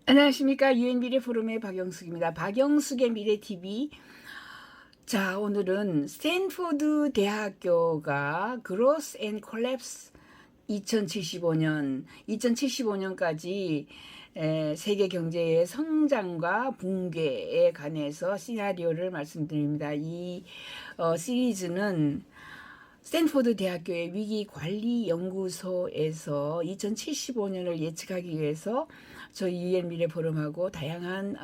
안녕하십니까. 유엔 미래 포럼의 박영숙입니다. 박영숙의 미래 TV. 자, 오늘은 스탠포드 대학교가 그로스 앤 콜랩스 2075년까지 세계 경제의 성장과 붕괴에 관해서 시나리오를 말씀드립니다. 이 시리즈는 스탠포드 대학교의 위기관리연구소에서 2075년을 예측하기 위해서 저희 유엔 미래 포럼하고 다양한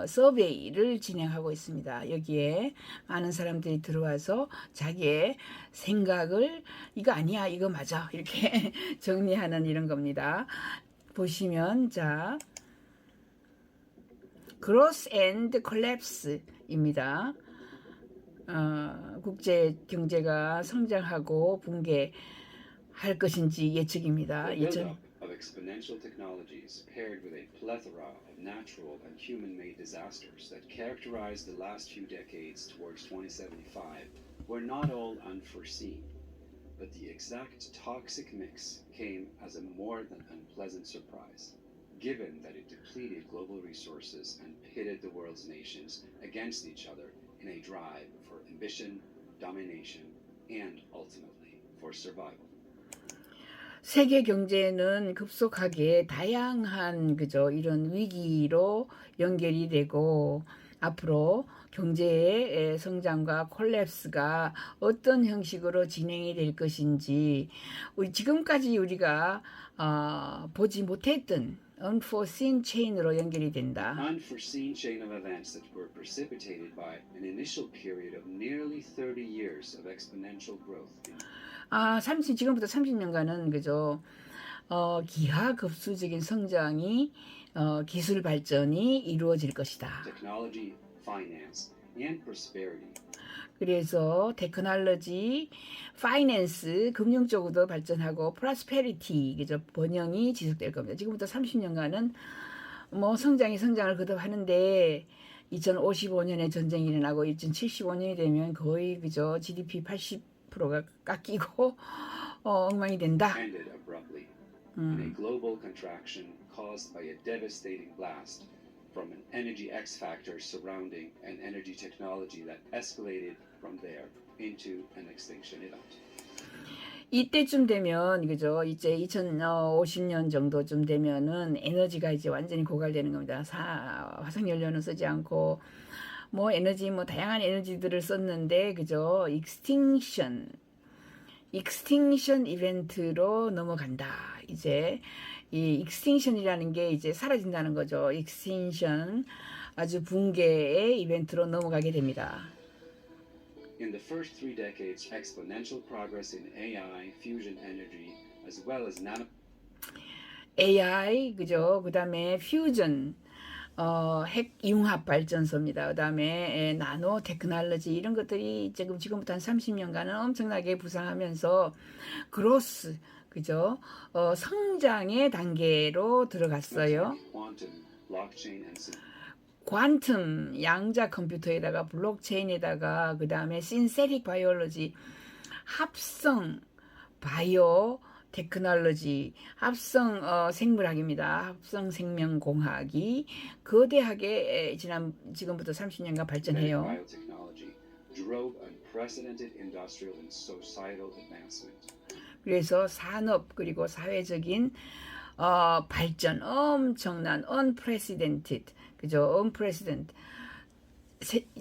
서베이를 진행하고 있습니다. 여기에 많은 사람들이 들어와서 자기의 생각을 이거 아니야, 이거 맞아 이렇게 정리하는 이런 겁니다. 보시면 자, Growth and Collapse입니다. 국제 경제가 성장하고 붕괴할 것인지 예측입니다. The buildup of exponential technologies paired with a plethora of natural and human-made disasters that characterized the last few decades towards 2075 were not all unforeseen, but the exact toxic mix came as a more than unpleasant surprise, given that it depleted global resources and pitted the world's nations against each other in a drive for ambition, domination, and ultimately for survival. 세계 경제는 급속하게 다양한 이런 위기로 연결이 되고 앞으로 경제의 성장과 콜랩스가 어떤 형식으로 진행이 될 것인지 지금까지 우리가 보지 못했던 unforeseen chain으로 연결이 된다. Unforeseen chain of events that were precipitated by an initial period of nearly 30 years of exponential growth. 지금부터 30년간은 기하급수적인 성장이 기술 발전이 이루어질 것이다. Technology, finance, and prosperity. 그래서 테크놀로지, 파이낸스, 금융 쪽으로도 발전하고 프로스페리티, 번영이 지속될 겁니다. 지금부터 30년간은 성장을 거듭하는데 2055년에 전쟁이 일어나고 2075년이 되면 거의 GDP 80%가 깎이고 엉망이 된다. Ended abruptly in a global contraction caused by a devastating blast from an energy X factor surrounding an energy technology that escalated from there into an extinction event. 이때쯤 되면 이제 2050년 정도쯤 되면은 에너지가 이제 완전히 고갈되는 겁니다. 화석 연료는 쓰지 않고 에너지 다양한 에너지들을 썼는데 익스팅션 이벤트로 넘어간다. 이제 이 익스팅션이라는 게 이제 사라진다는 거죠. 익스팅션 아주 붕괴의 이벤트로 넘어가게 됩니다. In the first 3 decades, exponential progress in AI, fusion energy, as well as nano AI 그다음에 퓨전 핵 융합 발전소입니다. 그다음에 나노 테크놀로지 이런 것들이 지금부터 한 30년간은 엄청나게 부상하면서 그로스 성장의 단계로 들어갔어요. quantum, blockchain, and 퀀텀 양자 컴퓨터에다가 블록체인에다가 그다음에 신세틱 바이올로지 합성 바이오 테크놀로지 합성 생물학입니다. 합성 생명공학이 거대하게 지금부터 30년간 발전해요. biotechnology drove unprecedented industrial and societal advancement. 그래서 산업 그리고 사회적인 발전 엄청난 unprecedented unprecedented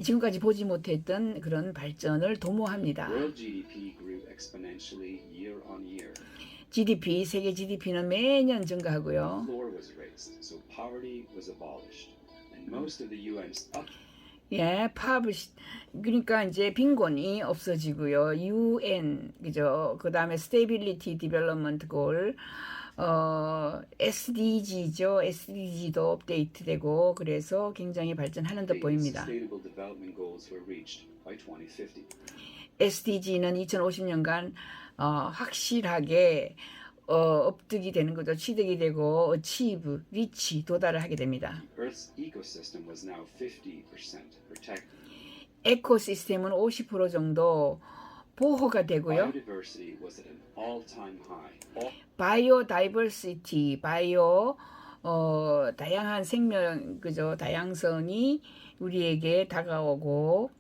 지금까지 보지 못했던 그런 발전을 도모합니다. World GDP grew exponentially year on year. GDP 세계 GDP는 매년 증가하고요. The floor was raised, so poverty was abolished, and most of the UN's 그러니까 이제 빈곤이 없어지고요. UN 그다음에 Stability Development Goal SDG죠. SDG도 업데이트되고 그래서 굉장히 발전하는 듯 보입니다. Sustainable Development Goals were reached by 2050. SDG는 2050년간 확실하게 업득이 되는 거죠. 취득이 되고 achieve, reach, 도달을 하게 됩니다. Earth's ecosystem was now 50% protected. 에코시스템은 50% 정도 보호가 되고요. Biodiversity was at an all-time high. 바이오다이버시티, 바이오 다양한 생명, 그죠? 다양성이 우리에게 다가오고,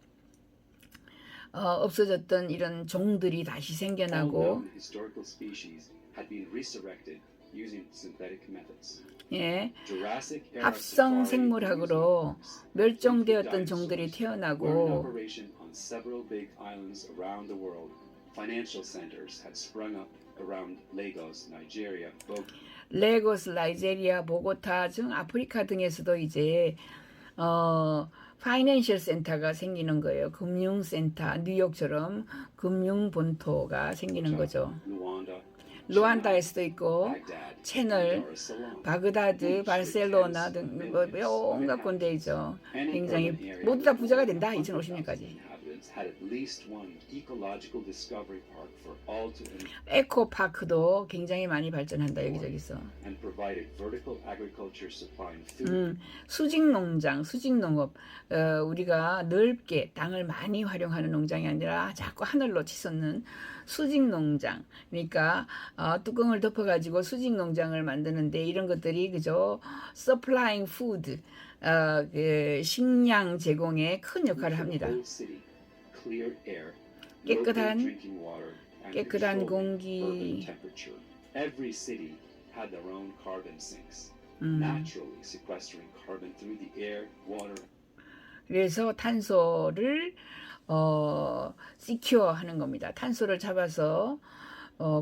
없어졌던 이런 종들이 다시 All 생겨나고, known historical species had been resurrected using synthetic methods. 예, Jurassic era 합성 safari 생물학으로 amusement 멸종되었던 parks, 종들이 were in 태어나고, operation on several big islands around the world. Financial centers had sprung up around Lagos, Nigeria, 레고스, 나이제리아, 보고타 등 아프리카 등에서도 이제 파이낸셜 센터가 생기는 거예요. 금융센터, 뉴욕처럼 금융 본토가 생기는 거죠. Luanda, 루안다에서도 있고 Baghdad, 채널, Dar es Salaam. 바그다드, 바르셀로나 등 온갖 군데이죠. 굉장히 모두 다 부자가 된다. 2050년까지. Had at least one ecological discovery park for all to 에코파크도 굉장히 많이 발전한다. 여기저기서. and provided vertical agriculture supplying food. 수직농장, 수직농업. 우리가 넓게 땅을 많이 활용하는 농장이 아니라 자꾸 하늘로 치솟는 수직농장. 그러니까 뚜껑을 덮어가지고 수직농장을 만드는데 이런 것들이 그죠? supplying food, 그 식량 제공에 큰 역할을 합니다. Whole city, clear air, 깨끗한- local drinking water, and 깨끗한 controlling 공기. urban temperature. Every city had their own carbon sinks, naturally sequestering carbon through the air, water, 그래서 탄소를 시큐어 하는 겁니다. 탄소를 잡아서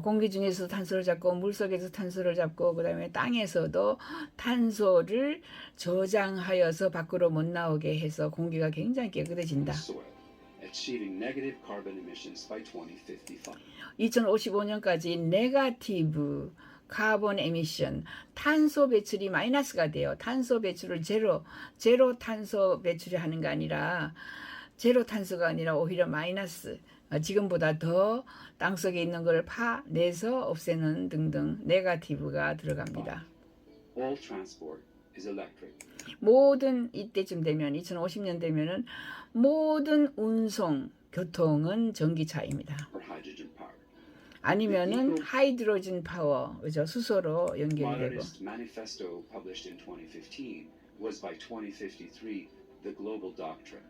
공기 중에서 탄소를 잡고 물속에서 탄소를 잡고 그다음에 땅에서도 탄소를 저장하여서 밖으로 못 나오게 해서 공기가 굉장히 깨끗해진다. soil, achieving negative carbon emissions by 2055. 2055년까지 네가티브 카본 에미션 탄소 배출이 마이너스가 돼요. 탄소 배출을 제로 탄소 배출을 하는 게 아니라 제로 탄소가 아니라 오히려 마이너스 지금보다 더 땅속에 있는 걸 파내서 없애는 등등 네가티브가 들어갑니다. All transport is electric. 모든 이때쯤 되면 2050년 되면은 모든 운송 교통은 전기차입니다. or hydrogen power. 아니면은 하이드로진 파워, 그죠? 수소로 연결되고. Modernist Manifesto published in 2015 was by 2053 the global doctrine.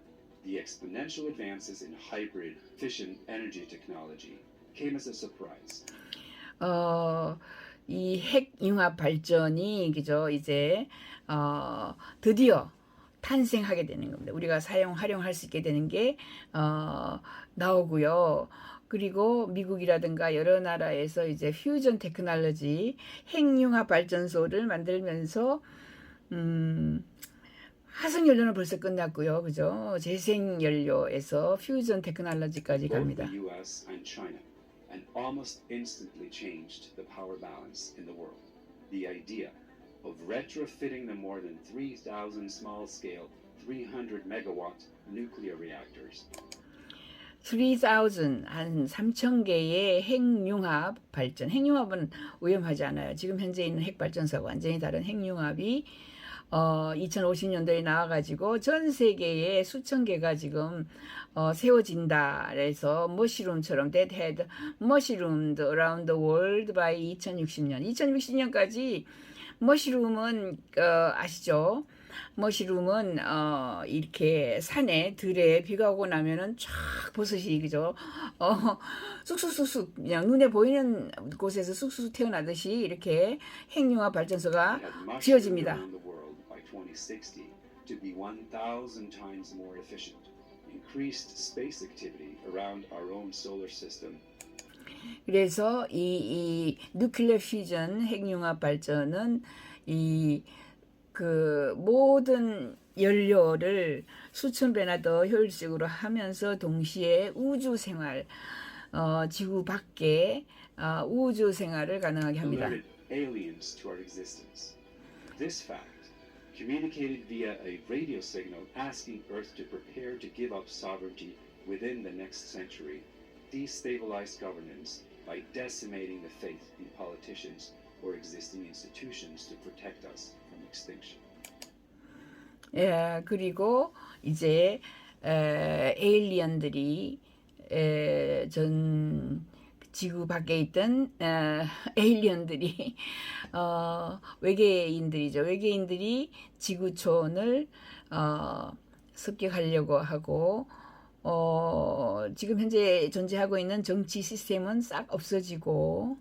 The exponential advances in hybrid fission energy technology came as a surprise. 이 핵융합 발전이 그죠? 이제 드디어 탄생하게 되는 겁니다. 우리가 활용할 수 있게 되는 게 나오고요. 그리고 미국이라든가 여러 나라에서 이제 퓨전 테크놀로지 핵융합 발전소를 만들면서 화석연료는 벌써 끝났고요. 그죠? 재생연료에서 퓨전 테크놀로지까지 Both 갑니다. the US and China, and almost instantly changed the power balance in the world. The idea of retrofitting the more than 3,000 small-scale 300 megawatt nuclear reactors 3,000, 한 3,000개의 핵융합 발전. 핵융합은 위험하지 않아요. 지금 현재 있는 핵발전소와 완전히 다른 핵융합이 2050년도에 나와가지고 전 세계에 수천 개가 지금 세워진다. 그래서 머시룸처럼 that had mushroomed around the world by 2060년. 2060년까지 머시룸은 아시죠? 머시룸은 이렇게 산에 들에 비가 오고 나면은 쫙 버섯이 그죠? 쑥쑥쑥쑥 그냥 눈에 보이는 곳에서 쑥쑥 태어나듯이 이렇게 핵융합 발전소가 had mushroomed 지어집니다. around the world by 2060 to be 1,000 times more efficient. Increased space activity around our own solar system. 그래서 이 뉴클리어 퓨전 핵융합 발전은 그 모든 연료를 수천 배나 더 효율적으로 하면서 동시에 우주 생활, 지구 밖에 우주 생활을 가능하게 합니다. Alerted aliens to our existence. This fact, communicated via a radio signal asking Earth to prepare to give up sovereignty within the next century, destabilized governance by decimating the faith in politicians or existing institutions to protect us from extinction. 예, 그리고 이제 에일리언들이 지구 밖에 있던 에일리언들이 외계인들이죠. 외계인들이 지구촌을 습격하려고 하고 지금 현재 존재하고 있는 정치 시스템은 싹 없어지고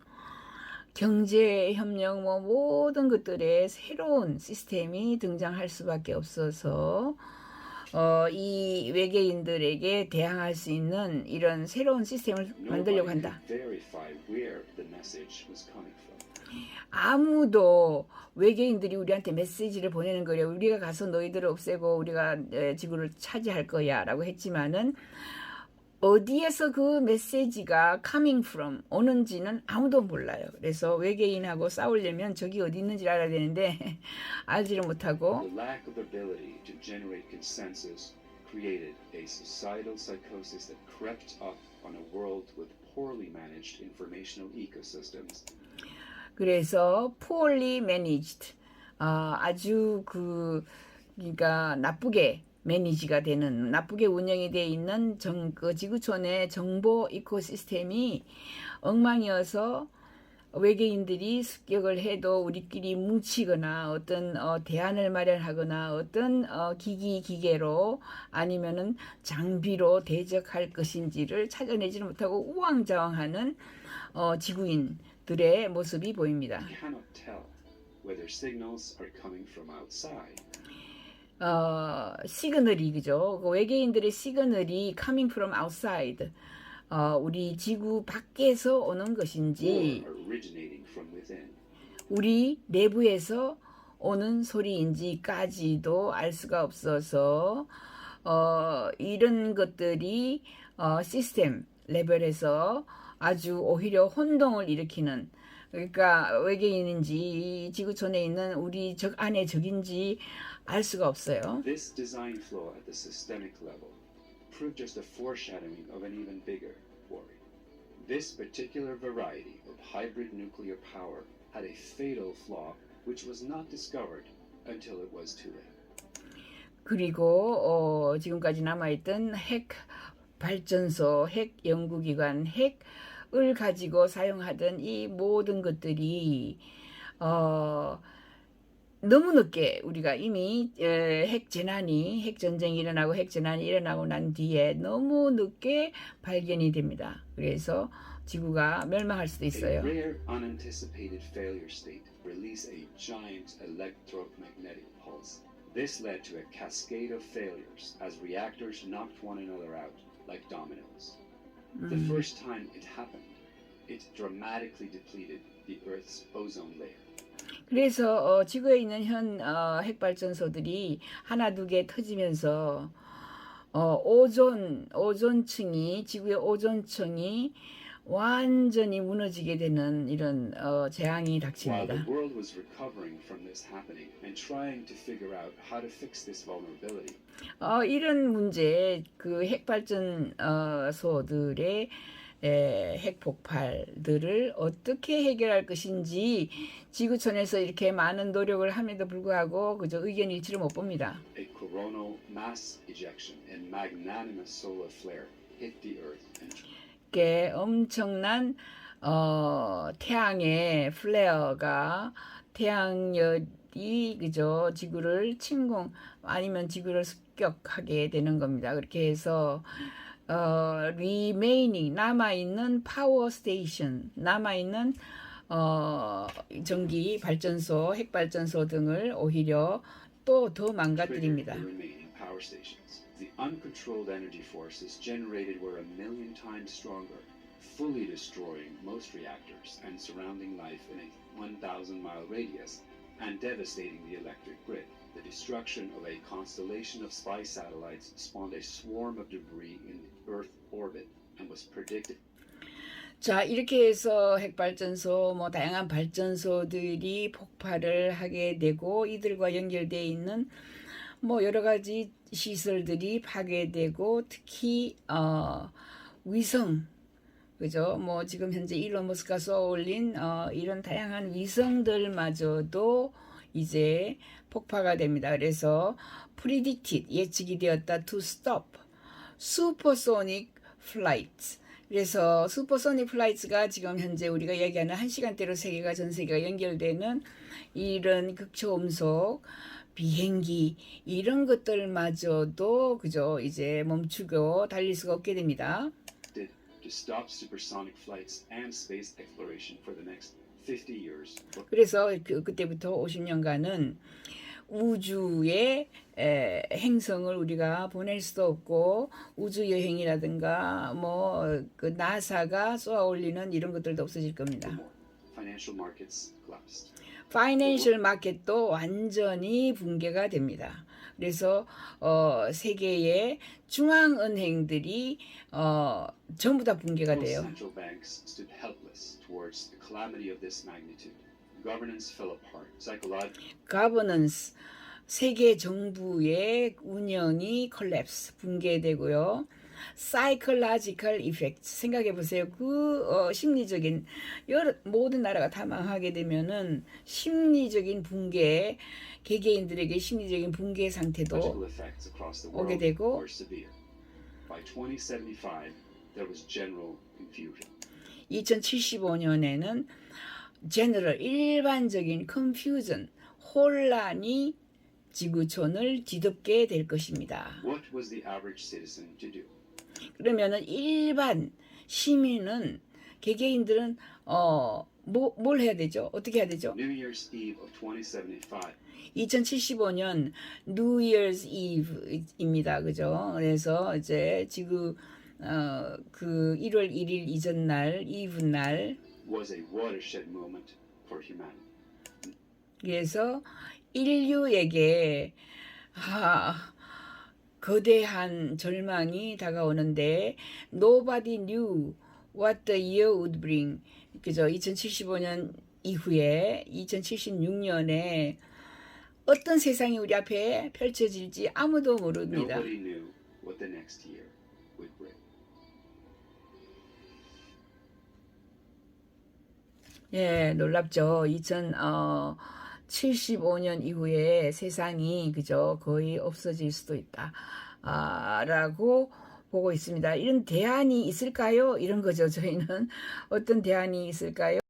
경제 협력 뭐 모든 것들의 새로운 시스템이 등장할 수밖에 없어서 이 외계인들에게 대항할 수 있는 이런 새로운 시스템을 만들려고 Nobody 한다. could verify where the message was coming from. 아무도 외계인들이 우리한테 메시지를 보내는 거래. 우리가 가서 너희들을 없애고 우리가 지구를 차지할 거야라고 했지만은 어디에서 그 메시지가 coming from 오는지는 아무도 몰라요. 그래서 외계인하고 싸우려면 저기 어디 있는지 알아야 되는데 알지를 못하고 The lack of ability to generate consensus created a societal psychosis that crept up on a world with poorly managed informational ecosystems. 그래서 poorly managed 아주 그러니까 나쁘게 매니지가 되는 나쁘게 운영이 되어 있는 그 지구촌의 정보 이코시스템이 엉망이어서 외계인들이 습격을 해도 우리끼리 뭉치거나 어떤 대안을 마련하거나 어떤 기계로 아니면은 장비로 대적할 것인지를 찾아내지를 못하고 우왕좌왕하는 지구인들의 모습이 보입니다. You cannot tell whether signals are coming from outside. 시그널이 그죠? 그 외계인들의 시그널이 coming from outside, 우리 지구 밖에서 오는 것인지 Or originating from within. 우리 내부에서 오는 소리인지까지도 알 수가 없어서 이런 것들이 시스템 레벨에서 아주 오히려 혼동을 일으키는 그러니까 외계인인지 지구촌에 있는 우리 적 안에 적인지 알 수가 없어요. This design flaw at the systemic level proved just a foreshadowing of an even bigger worry. This particular variety of hybrid nuclear power had a fatal flaw which was not discovered until it was too late. 그리고 지금까지 남아있던 핵 발전소, 핵 연구기관, 핵을 가지고 사용하던 이 모든 것들이 너무 늦게 우리가 이미 핵 전쟁이 일어나고 핵 재난이 일어나고 난 뒤에 너무 늦게 발견이 됩니다. 그래서 지구가 멸망할 수도 A 있어요. rare unanticipated failure state released a giant electromagnetic pulse. This led to a cascade of failures as reactors knocked one another out like dominoes. The first time it happened, it dramatically depleted the Earth's ozone layer. 그래서 지구에 있는 현 핵발전소들이 하나 두 개 터지면서 오존층이 지구의 오존층이 완전히 무너지게 되는 이런 재앙이 While the 닥칩니다. world was recovering from this happening and trying to figure out how to fix this vulnerability, 이런 문제, 그 핵발전소들의 핵 폭발들을 어떻게 해결할 것인지 지구촌에서 이렇게 많은 노력을 함에도 불구하고 그저 의견 일치를 못 봅니다. a coronal mass ejection and magnanimous solar flare hit the Earth and 이렇게 엄청난 태양의 플레어가 태양열이 그저 지구를 침공 아니면 지구를 습격하게 되는 겁니다. 그렇게 해서 remaining 남아있는 파워 스테이션 남아있는 전기 발전소, 핵 발전소 등을 오히려 또 더 triggered 망가뜨립니다. the remaining power stations. The uncontrolled energy forces generated were 1,000,000 times stronger, fully destroying most reactors and surrounding life in a 1,000-mile radius and devastating the electric grid. The destruction of a constellation of spy satellites spawned a swarm of debris in Earth orbit and was predicted. 자, 이렇게 해서 핵발전소, 뭐 다양한 발전소들이 폭발을 하게 되고 이들과 연결되어 있는 뭐 여러 가지 시설들이 파괴되고 특히 위성, 그죠? 뭐 지금 현재 일론 머스크가 쏘아올린 이런 다양한 위성들마저도 이제 폭파가 됩니다. 그래서 predicted 예측이 되었다 to stop supersonic flights. 그래서 슈퍼소닉 플라이트가 지금 현재 우리가 얘기하는 1시간대로 전 세계가 연결되는 이런 극초음속 비행기 이런 것들마저도 그죠 이제 멈추고 달릴 수가 없게 됩니다. to stop supersonic flights and space exploration for the next 50 years. 그래서 그때부터 50년간은 우주의 행성을 우리가 보낼 수도 없고 우주 여행이라든가 그 나사가 쏘아 올리는 이런 것들도 없어질 겁니다. More. Financial markets collapsed. 파이낸셜 마켓도 완전히 붕괴가 됩니다. 그래서 세계의 중앙은행들이 전부 다 붕괴가 Most 돼요. central banks stood helpless towards the calamity of this magnitude. Governance fell apart. 가버넌스 세계 정부의 운영이 collapse 붕괴되고요. psychological effect 생각해 보세요. 심리적인 모든 나라가 다 망하게 되면은 심리적인 붕괴 개개인들에게 심리적인 붕괴 상태도 Psychological effects across the 오게 world 되고 were severe. By 2075, there was general confusion. 2075년에는 general 일반적인 confusion 혼란이 지구촌을 뒤덮게 될 것입니다. What was the average citizen to do? 그러면은 일반 시민은 개개인들은 뭘 해야 되죠? 어떻게 해야 되죠? New Year's Eve of 2075, 2075년 New Year's Eve입니다. 그죠? 그래서 이제 그 1월 1일 이전 날, 이브 날 was a watershed moment for humanity. 그래서 인류에게 거대한 절망이 다가오는데 nobody knew what the year would bring. 그죠? 2075년 이후에 2076년에 어떤 세상이 우리 앞에 펼쳐질지 아무도 모릅니다. Nobody knew what the next year would bring. 예, 놀랍죠. 2075년 이후에 세상이 그죠 거의 없어질 수도 있다. 라고 보고 있습니다. 이런 대안이 있을까요? 이런 거죠. 저희는 어떤 대안이 있을까요?